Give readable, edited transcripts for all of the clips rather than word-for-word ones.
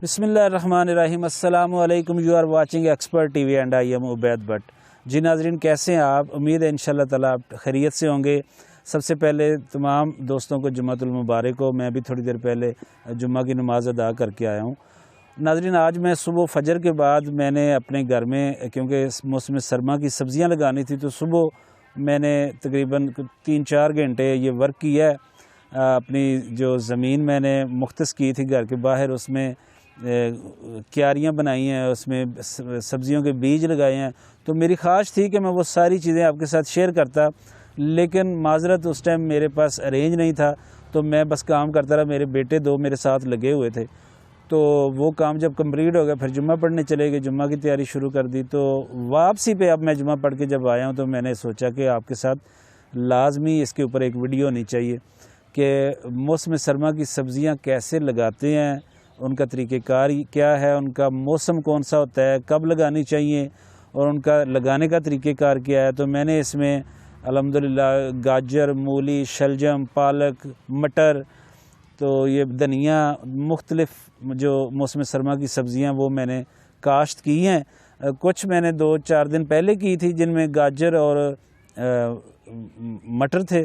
बिस्मिल्लाहिर्रहमानिर्रहीम। अस्सलामु अलैकुम। You are watching expert TV and I am Ubaid Bhatt. जी नाजरीन, कैसे हैं आप? उम्मीद है इंशाल्लाह ताला आप खैरियत से होंगे। सबसे पहले तमाम दोस्तों को जुम्मतुल मुबारक हो। मैं भी थोड़ी देर पहले जुम्मा की नमाज़ अदा करके आया हूँ। नाजरीन, आज मैं सुबह फजर के बाद मैंने अपने घर में, क्योंकि मौसम सरमा की सब्ज़ियाँ लगानी थी, तो सुबह मैंने तकरीबन 3-4 घंटे ये वर्क किया है। अपनी जो ज़मीन मैंने मुख्तस की थी घर के बाहर, उसमें क्यारियाँ बनाई हैं, उसमें सब्ज़ियों के बीज लगाए हैं। तो मेरी ख्वाहिश थी कि मैं वो सारी चीज़ें आपके साथ शेयर करता, लेकिन माजरत उस टाइम मेरे पास अरेंज नहीं था। तो मैं बस काम करता रहा। मेरे बेटे 2 मेरे साथ लगे हुए थे। तो वो काम जब कंप्लीट हो गया, फिर जुम्मा पढ़ने चले गए, जुम्मा की तैयारी शुरू कर दी। तो वापसी पे अब मैं जुम्मा पढ़ के जब आया हूँ, तो मैंने सोचा कि आपके साथ लाजमी इसके ऊपर एक वीडियो होनी चाहिए कि मौसम सरमा की सब्ज़ियाँ कैसे लगाते हैं, उनका तरीक़ेकार क्या है, उनका मौसम कौन सा होता है, कब लगानी चाहिए और उनका लगाने का तरीक़ेकार क्या है। तो मैंने इसमें अल्हम्दुलिल्लाह गाजर, मूली, शलजम, पालक, मटर, तो ये धनिया, मुख्तलिफ़ जो मौसम सरमा की सब्ज़ियाँ वो मैंने काश्त की हैं। कुछ मैंने 2-4 दिन पहले की थी, जिनमें गाजर और मटर थे।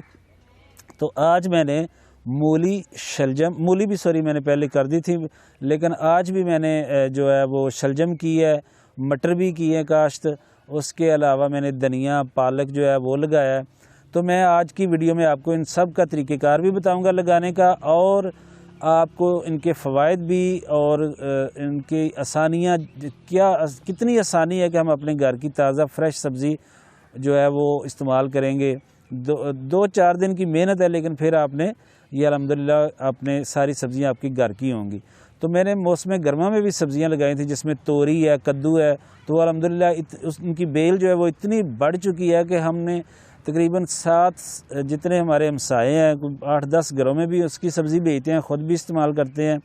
तो आज मैंने मूली भी मैंने पहले कर दी थी, लेकिन आज भी मैंने जो है वो शलजम की है, मटर भी की है काश्त। उसके अलावा मैंने धनिया, पालक जो है वो लगाया है। तो मैं आज की वीडियो में आपको इन सब का तरीक़ेकार भी बताऊंगा लगाने का, और आपको इनके फ़वाइद भी, और इनकी आसानियाँ कितनी आसानी है कि हम अपने घर की ताज़ा फ्रेश सब्ज़ी जो है वो इस्तेमाल करेंगे। 2-4 दिन की मेहनत है, लेकिन फिर आपने ये अल्हम्दुलिल्लाह आपने सारी सब्ज़ियाँ आपकी घर की होंगी। तो मैंने मौसम गर्मा में भी सब्ज़ियाँ लगाई थी, जिसमें तोरी है, कद्दू है। तो अल्हम्दुलिल्लाह उनकी बेल जो है वो इतनी बढ़ चुकी है कि हमने तकरीबन 7 जितने हमारे हमसाए हैं, 8-10 घरों में भी उसकी सब्ज़ी बेचते हैं, ख़ुद भी इस्तेमाल करते हैं।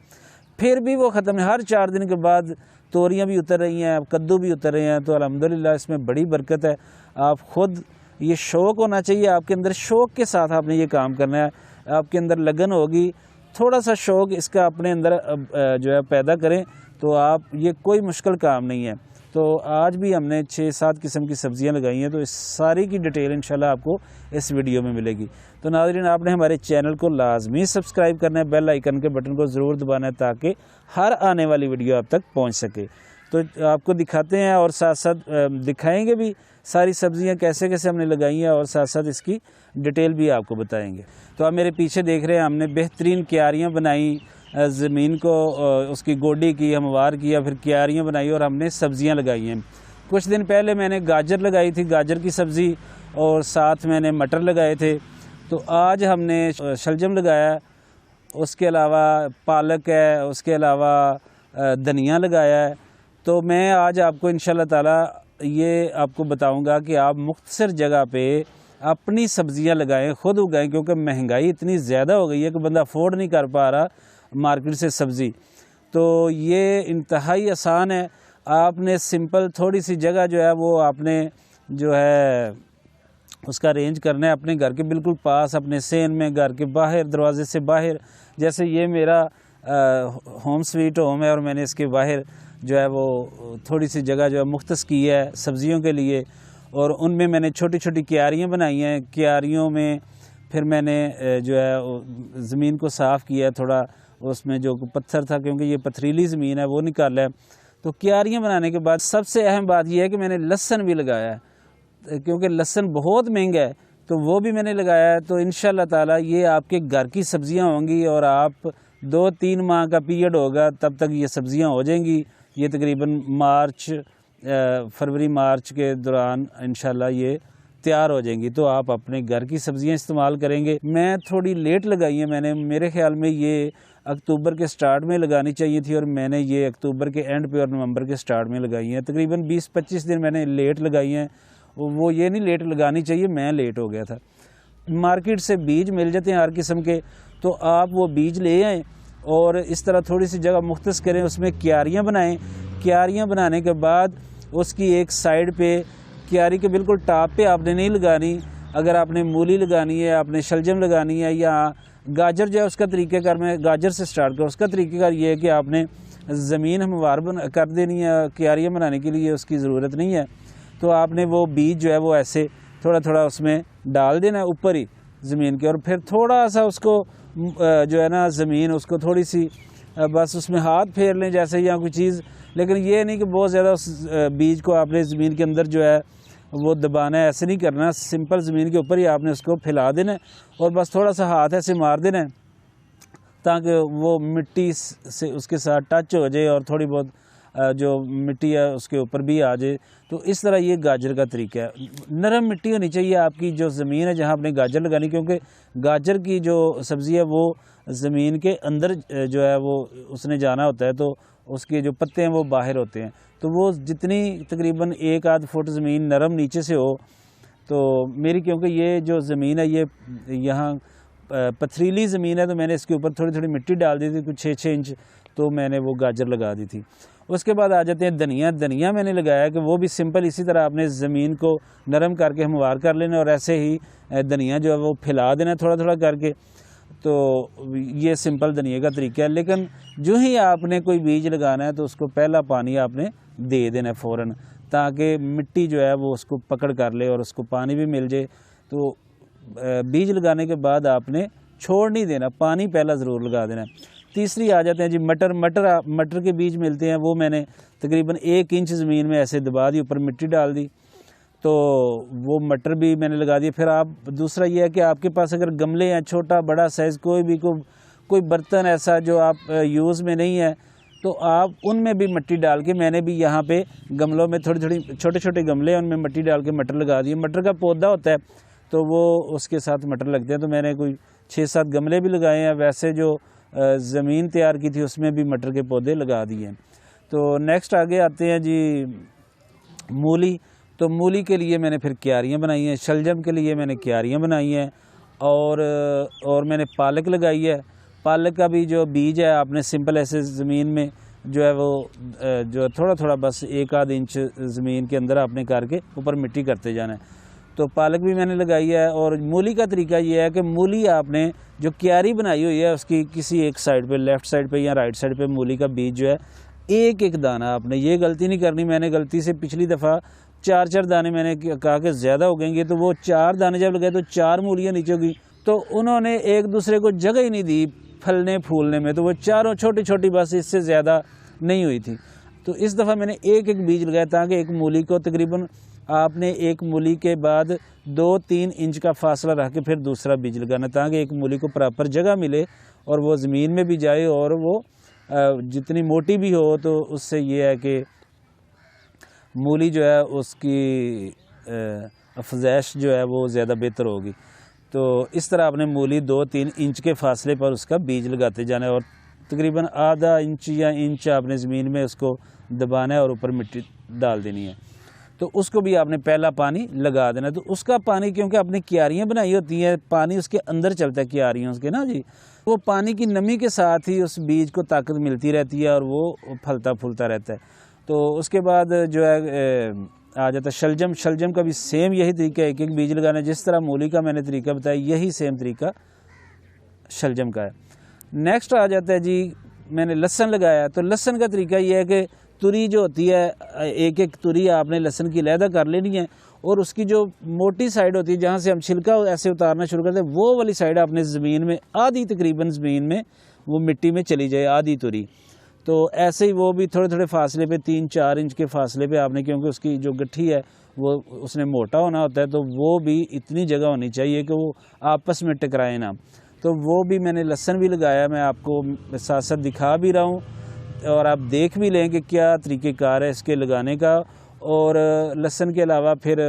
फिर भी वो ख़त्म है। हर 4 दिन के बाद तोरियाँ भी उतर रही हैं, कद्दू भी उतर रहे हैं। तो अल्हम्दुलिल्लाह इसमें बड़ी बरकत है। आप ख़ुद, ये शौक़ होना चाहिए आपके अंदर, शौक़ के साथ आपने ये काम करना है। आपके अंदर लगन होगी, थोड़ा सा शौक़ इसका अपने अंदर जो है पैदा करें, तो आप, ये कोई मुश्किल काम नहीं है। तो आज भी हमने 6-7 किस्म की सब्ज़ियां लगाई हैं। तो इस सारी की डिटेल इंशाल्लाह आपको इस वीडियो में मिलेगी। तो नाज़रीन, आपने हमारे चैनल को लाजमी सब्सक्राइब करना है, बेल आइकन के बटन को ज़रूर दबाना है, ताकि हर आने वाली वीडियो आप तक पहुँच सके। तो आपको दिखाते हैं और साथ साथ दिखाएँगे भी सारी सब्ज़ियाँ कैसे कैसे हमने लगाई हैं, और साथ साथ इसकी डिटेल भी आपको बताएंगे। तो आप मेरे पीछे देख रहे हैं, हमने बेहतरीन क्यारियाँ बनाई, ज़मीन को उसकी गोडी की, हमवार किया, फिर क्यारियाँ बनाई और हमने सब्ज़ियाँ लगाई हैं। कुछ दिन पहले मैंने गाजर लगाई थी, गाजर की सब्ज़ी, और साथ मैंने मटर लगाए थे। तो आज हमने शलजम लगाया, उसके अलावा पालक है, उसके अलावा धनिया लगाया है। तो मैं आज आपको इंशाल्लाह ताला ये आपको बताऊंगा कि आप मुख्तसर जगह पे अपनी सब्ज़ियां लगाएं, ख़ुद उगाएं, क्योंकि महंगाई इतनी ज़्यादा हो गई है कि बंदा अफोर्ड नहीं कर पा रहा मार्केट से सब्ज़ी। तो ये इंतहाई आसान है। आपने सिंपल थोड़ी सी जगह जो है वो आपने जो है उसका अरेंज करना है, अपने घर के बिल्कुल पास, अपने सेन में, घर के बाहर, दरवाजे से बाहर। जैसे ये मेरा होम स्वीट होम है, और मैंने इसके बाहर जो है वो थोड़ी सी जगह जो है मुख्तस की है सब्ज़ियों के लिए, और उनमें मैंने छोटी छोटी क्यारियाँ बनाई हैं। क्यारियों में फिर मैंने जो है ज़मीन को साफ़ किया, थोड़ा उसमें जो पत्थर था, क्योंकि ये पथरीली ज़मीन है, वो निकाला है। तो क्यारियाँ बनाने के बाद सबसे अहम बात यह है कि मैंने लहसुन भी लगाया है, क्योंकि लहसुन बहुत महंगा है, तो वो भी मैंने लगाया है। तो इंशाल्लाह ताला ये आपके घर की सब्ज़ियाँ होंगी, और आप 2-3 माह का पीरियड होगा, तब तक ये सब्ज़ियाँ हो जाएंगी। ये तकरीबन फरवरी मार्च के दौरान इंशाल्लाह ये तैयार हो जाएंगी। तो आप अपने घर की सब्ज़ियां इस्तेमाल करेंगे। मैं थोड़ी लेट लगाई है, मैंने, मेरे ख्याल में ये अक्टूबर के स्टार्ट में लगानी चाहिए थी, और मैंने ये अक्टूबर के एंड पे और नवंबर के स्टार्ट में लगाई हैं। तकरीबन 20-25 दिन मैंने लेट लगाई हैं। वो ये नहीं लेट लगानी चाहिए, मैं लेट हो गया था। मार्केट से बीज मिल जाते हैं हर किस्म के, तो आप वो बीज ले आएँ, और इस तरह थोड़ी सी जगह मुख्तस करें, उसमें क्यारियाँ बनाएं। क्यारियाँ बनाने के बाद उसकी एक साइड पे, क्यारी के बिल्कुल टॉप पे आपने नहीं लगानी। अगर आपने मूली लगानी है, आपने शलजम लगानी है, या गाजर जो है उसका तरीक़ेकार, मैं गाजर से स्टार्ट करूँ। उसका तरीक़ेकार ये है कि आपने ज़मीन हमवार कर देनी है, क्यारियाँ बनाने के लिए उसकी ज़रूरत नहीं है। तो आपने वो बीज जो है वो ऐसे थोड़ा थोड़ा उसमें डाल देना है ऊपर ही ज़मीन के, और फिर थोड़ा सा उसको जो है ना ज़मीन उसको थोड़ी सी बस उसमें हाथ फेर लें जैसे या कोई चीज़, लेकिन ये नहीं कि बहुत ज़्यादा उस बीज को आपने ज़मीन के अंदर जो है वो दबाना है, ऐसे नहीं करना। सिंपल ज़मीन के ऊपर ही आपने उसको फैला देना है और बस थोड़ा सा हाथ ऐसे मार देना है ताकि वो मिट्टी से उसके साथ टच हो जाए और थोड़ी बहुत जो मिट्टी है उसके ऊपर भी आ जाए। तो इस तरह ये गाजर का तरीका है। नरम मिट्टी होनी चाहिए आपकी जो ज़मीन है जहाँ आपने गाजर लगानी, क्योंकि गाजर की जो सब्ज़ी है वो ज़मीन के अंदर जो है वो उसने जाना होता है, तो उसके जो पत्ते हैं वो बाहर होते हैं। तो वो जितनी तकरीबन 1-8 फुट ज़मीन नरम नीचे से हो, तो मेरी क्योंकि ये जो ज़मीन है ये यहाँ पथरीली ज़मीन है, तो मैंने इसके ऊपर थोड़ी थोड़ी मिट्टी डाल दी थी कुछ 6-6 इंच, तो मैंने वो गाजर लगा दी थी। उसके बाद आ जाते हैं धनिया। धनिया मैंने लगाया कि वो भी सिंपल इसी तरह आपने ज़मीन को नरम करके हमवार कर लेना और ऐसे ही धनिया जो है वो फैला देना थोड़ा थोड़ा करके। तो ये सिंपल धनिया का तरीका है। लेकिन जो ही आपने कोई बीज लगाना है तो उसको पहला पानी आपने दे देना है फ़ौरन, ताकि मिट्टी जो है वो उसको पकड़ कर ले और उसको पानी भी मिल जाए। तो बीज लगाने के बाद आपने छोड़ नहीं देना, पानी पहला ज़रूर लगा देना। तीसरी आ जाते हैं जी मटर। मटर के बीज मिलते हैं, वो मैंने तकरीबन 1 इंच ज़मीन में ऐसे दबा दी, ऊपर मिट्टी डाल दी, तो वो मटर भी मैंने लगा दिए। फिर आप दूसरा ये है कि आपके पास अगर गमले हैं, छोटा बड़ा साइज़ कोई बर्तन ऐसा जो आप यूज़ में नहीं है, तो आप उनमें भी मिट्टी डाल के, मैंने भी यहाँ पे गमलों में थोड़ी छोटे छोटे गमले हैं उनमें मिट्टी डाल के मटर लगा दिए। मटर का पौधा होता है तो वो उसके साथ मटर लगते हैं, तो मैंने कोई 6-7 गमले भी लगाए हैं। वैसे जो ज़मीन तैयार की थी उसमें भी मटर के पौधे लगा दिए हैं। तो नेक्स्ट आगे आते हैं जी मूली। तो मूली के लिए मैंने फिर क्यारियाँ बनाई हैं, शलजम के लिए मैंने क्यारियाँ बनाई हैं, और मैंने पालक लगाई है। पालक का भी जो बीज है आपने सिंपल ऐसे ज़मीन में जो है वो जो थोड़ा थोड़ा बस 1-8 इंच ज़मीन के अंदर आपने करके ऊपर मिट्टी करते जाना है। तो पालक भी मैंने लगाई है। और मूली का तरीका ये है कि मूली आपने जो क्यारी बनाई हुई है उसकी किसी एक साइड पे, लेफ़्ट साइड पे या राइट साइड पे मूली का बीज जो है एक एक दाना, आपने ये गलती नहीं करनी। मैंने गलती से पिछली दफ़ा 4-4 दाने मैंने कहा कि ज़्यादा हो गएंगे, तो वो 4 दाने जब लगाए तो 4 मूलियाँ नीचे हो गई, तो उन्होंने एक दूसरे को जगह ही नहीं दी फलने फूलने में, तो वो चारों छोटी छोटी बस, इससे ज़्यादा नहीं हुई थी। तो इस दफ़ा मैंने एक एक बीज लगाया ताकि एक मूली को तकरीबन आपने एक मूली के बाद 2-3 इंच का फासला रख के फिर दूसरा बीज लगाना, ताकि एक मूली को प्रॉपर जगह मिले और वो ज़मीन में भी जाए और वो जितनी मोटी भी हो, तो उससे ये है कि मूली जो है उसकी अफज़ैश जो है वो ज़्यादा बेहतर होगी। तो इस तरह आपने मूली 2-3 इंच के फासले पर उसका बीज लगाते जाना है और तकरीबन आधा इंच या इंच आपने ज़मीन में उसको दबाना है और ऊपर मिट्टी डाल देनी है। तो उसको भी आपने पहला पानी लगा देना। तो उसका पानी, क्योंकि आपने क्यारियाँ बनाई होती हैं, पानी उसके अंदर चलता है क्यारियों उसके ना जी, वो पानी की नमी के साथ ही उस बीज को ताकत मिलती रहती है और वो फलता फूलता रहता है। तो उसके बाद जो है आ जाता है शलजम। शलजम का भी सेम यही तरीका है, एक एक बीज लगाना। जिस तरह मूली का मैंने तरीका बताया, यही सेम तरीका शलजम का है। नेक्स्ट आ जाता है जी मैंने लहसुन लगाया। तो लहसुन का तरीका ये है कि तुरी जो होती है, एक एक तुरी आपने लहसुन की अलहदा कर लेनी है और उसकी जो मोटी साइड होती है जहाँ से हम छिलका ऐसे उतारना शुरू करते हैं, वो वाली साइड आपने ज़मीन में आधी, तकरीबन ज़मीन में वो मिट्टी में चली जाए आधी तुरी। तो ऐसे ही वो भी थोड़े थोड़े फासले पे, 3-4 इंच के फासले पे आपने, क्योंकि उसकी जो गट्ठी है वो उसने मोटा होना होता है, तो वो भी इतनी जगह होनी चाहिए कि वो आपस में टकराए ना। तो वो भी मैंने लहसुन भी लगाया, मैं आपको साथ साथ दिखा भी रहा हूँ और आप देख भी लें कि क्या तरीक़ेकार है इसके लगाने का। और लहसुन के अलावा फिर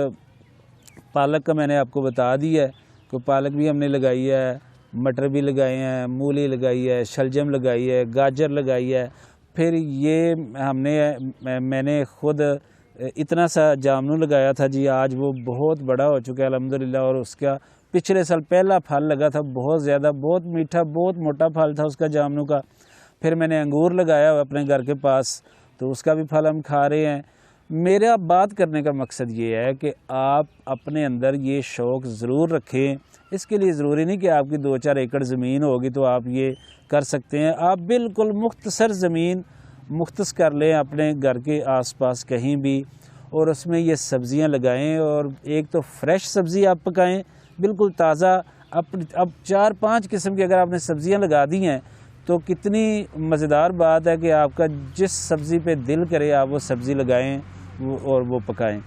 पालक का मैंने आपको बता दिया है कि पालक भी हमने लगाई है, मटर भी लगाए हैं, मूली लगाई है, शलजम लगाई है, गाजर लगाई है। फिर ये मैंने ख़ुद इतना सा जामुन लगाया था जी, आज वो बहुत बड़ा हो चुका है अल्हम्दुलिल्लाह। और उसका पिछले साल पहला फल लगा था, बहुत ज़्यादा, बहुत मीठा, बहुत मोटा फल था उसका जामुन का। फिर मैंने अंगूर लगाया हुआ अपने घर के पास, तो उसका भी फल हम खा रहे हैं। मेरा बात करने का मकसद ये है कि आप अपने अंदर ये शौक़ ज़रूर रखें। इसके लिए ज़रूरी नहीं कि आपकी 2-4 एकड़ ज़मीन होगी तो आप ये कर सकते हैं। आप बिल्कुल मुख्तसर ज़मीन मुख्तस कर लें अपने घर के आसपास कहीं भी, और उसमें ये सब्ज़ियां लगाएं। और एक तो फ्रेश सब्ज़ी आप पकाएं, बिल्कुल ताज़ा। अब 4-5 किस्म की अगर आपने सब्ज़ियां लगा दी हैं तो कितनी मज़ेदार बात है कि आपका जिस सब्ज़ी पे दिल करे आप वो सब्ज़ी लगाएं और वो पकाएं।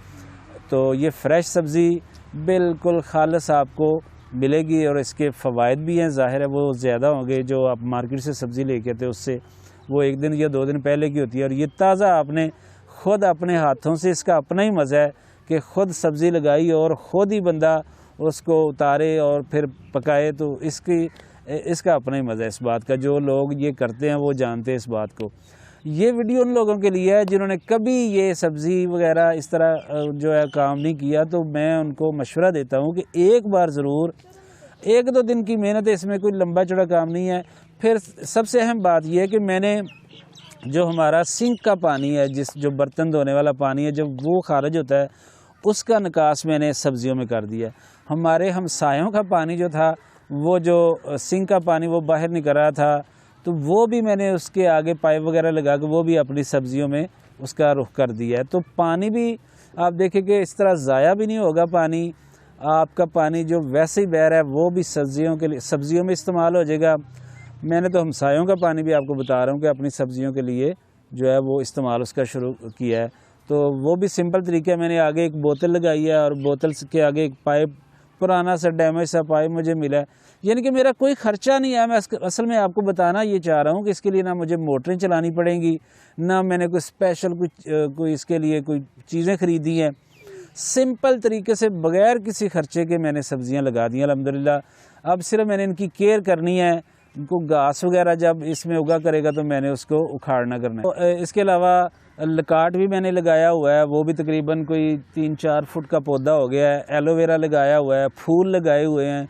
तो ये फ्रेश सब्ज़ी बिल्कुल खालिस आपको मिलेगी और इसके फ़वाइद भी हैं, ज़ाहिर है वो ज़्यादा होंगे जो आप मार्केट से सब्ज़ी लेके आते उससे। वो 1 दिन या 2 दिन पहले की होती है, और ये ताज़ा आपने ख़ुद अपने हाथों से, इसका अपना ही मज़ा है कि ख़ुद सब्ज़ी लगाई और ख़ुद ही बंदा उसको उतारे और फिर पकाए। तो इसका अपना ही मज़ा है इस बात का। जो लोग ये करते हैं वो जानते हैं इस बात को। ये वीडियो उन लोगों के लिए है जिन्होंने कभी ये सब्ज़ी वगैरह इस तरह जो है काम नहीं किया। तो मैं उनको मशवरा देता हूँ कि एक बार ज़रूर, 1-2 दिन की मेहनत है, इसमें कोई लंबा चौड़ा काम नहीं है। फिर सबसे अहम बात यह है कि मैंने जो हमारा सिंक का पानी है, जो बर्तन धोने वाला पानी है, जब वो खारिज होता है उसका निकास मैंने सब्ज़ियों में कर दिया। हमारे हमसायों का पानी जो था, वो जो सिंक का पानी वो बाहर निकल रहा था, तो वो भी मैंने उसके आगे पाइप वगैरह लगा के वो भी अपनी सब्ज़ियों में उसका रुख कर दिया है। तो पानी भी आप देखें कि इस तरह ज़ाया भी नहीं होगा पानी। आपका पानी जो वैसे ही बह रहा है वो भी सब्ज़ियों में इस्तेमाल हो जाएगा। मैंने तो हमसायों का पानी भी आपको बता रहा हूँ कि अपनी सब्ज़ियों के लिए जो है वो इस्तेमाल उसका शुरू किया है। तो वो भी सिंपल तरीका है। मैंने आगे एक बोतल लगाई है और बोतल के आगे एक पाइप, पुराना सा डैमेज सा पाइप मुझे मिला है। यानी कि मेरा कोई ख़र्चा नहीं है। मैं असल में आपको बताना ये चाह रहा हूँ कि इसके लिए ना मुझे मोटरें चलानी पड़ेंगी, ना मैंने कोई स्पेशल कोई इसके लिए कोई चीज़ें ख़रीदी हैं। सिंपल तरीके से बग़ैर किसी ख़र्चे के मैंने सब्ज़ियाँ लगा दी अल्हम्दुलिल्लाह। अब सिर्फ मैंने इनकी केयर करनी है। इनको घास वगैरह जब इसमें उगा करेगा तो मैंने उसको उखाड़ना करना है। तो इसके अलावा लकाट भी मैंने लगाया हुआ है, वो भी तकरीबन कोई 3-4 फुट का पौधा हो गया है। एलोवेरा लगाया हुआ है, फूल लगाए हुए हैं।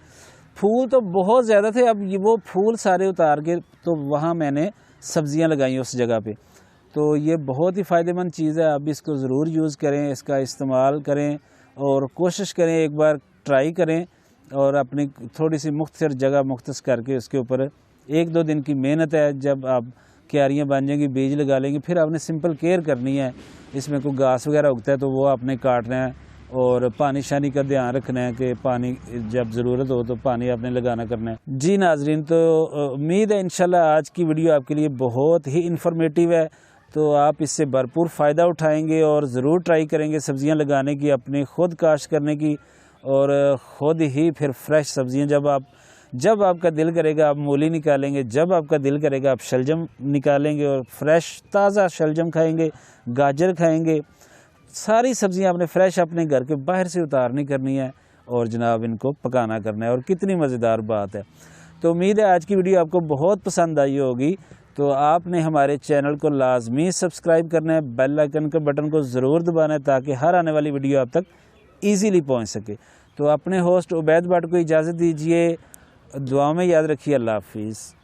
फूल तो बहुत ज़्यादा थे, अब वो फूल सारे उतार के तो वहाँ मैंने सब्ज़ियाँ लगाई उस जगह पे। तो ये बहुत ही फ़ायदेमंद चीज़ है। आप इसको ज़रूर यूज़ करें, इसका इस्तेमाल करें और कोशिश करें, एक बार ट्राई करें और अपनी थोड़ी सी मुख्तसर जगह मुख्तस करके उसके ऊपर 1-2 दिन की मेहनत है। जब आप क्यारियाँ बन जाएंगी, बीज लगा लेंगे, फिर आपने सिंपल केयर करनी है। इसमें कोई घास वगैरह उगता है तो वो आपने काटना है और पानी शानी का ध्यान रखना है कि पानी जब ज़रूरत हो तो पानी आपने लगाना करना है। जी नाजरीन, तो उम्मीद है इंशाल्लाह आज की वीडियो आपके लिए बहुत ही इन्फॉर्मेटिव है। तो आप इससे भरपूर फ़ायदा उठाएंगे और ज़रूर ट्राई करेंगे सब्ज़ियाँ लगाने की, अपनी ख़ुद काश्त करने की, और ख़ुद ही फिर फ्रेश सब्ज़ियाँ जब आपका दिल करेगा आप मूली निकालेंगे, जब आपका दिल करेगा आप शलजम निकालेंगे और फ्रेश ताज़ा शलजम खाएंगे, गाजर खाएंगे। सारी सब्ज़ियाँ आपने फ्रेश अपने घर के बाहर से उतारनी करनी है और जनाब इनको पकाना करना है। और कितनी मज़ेदार बात है। तो उम्मीद है आज की वीडियो आपको बहुत पसंद आई होगी। तो आपने हमारे चैनल को लाजमी सब्सक्राइब करना है, बेल आइकन के बटन को ज़रूर दबाना है ताकि हर आने वाली वीडियो आप तक ईज़िली पहुँच सके। तो अपने होस्ट उबैद भट्ट को इजाज़त दीजिए। दुआ में याद रखिए। अल्लाह हाफिज़।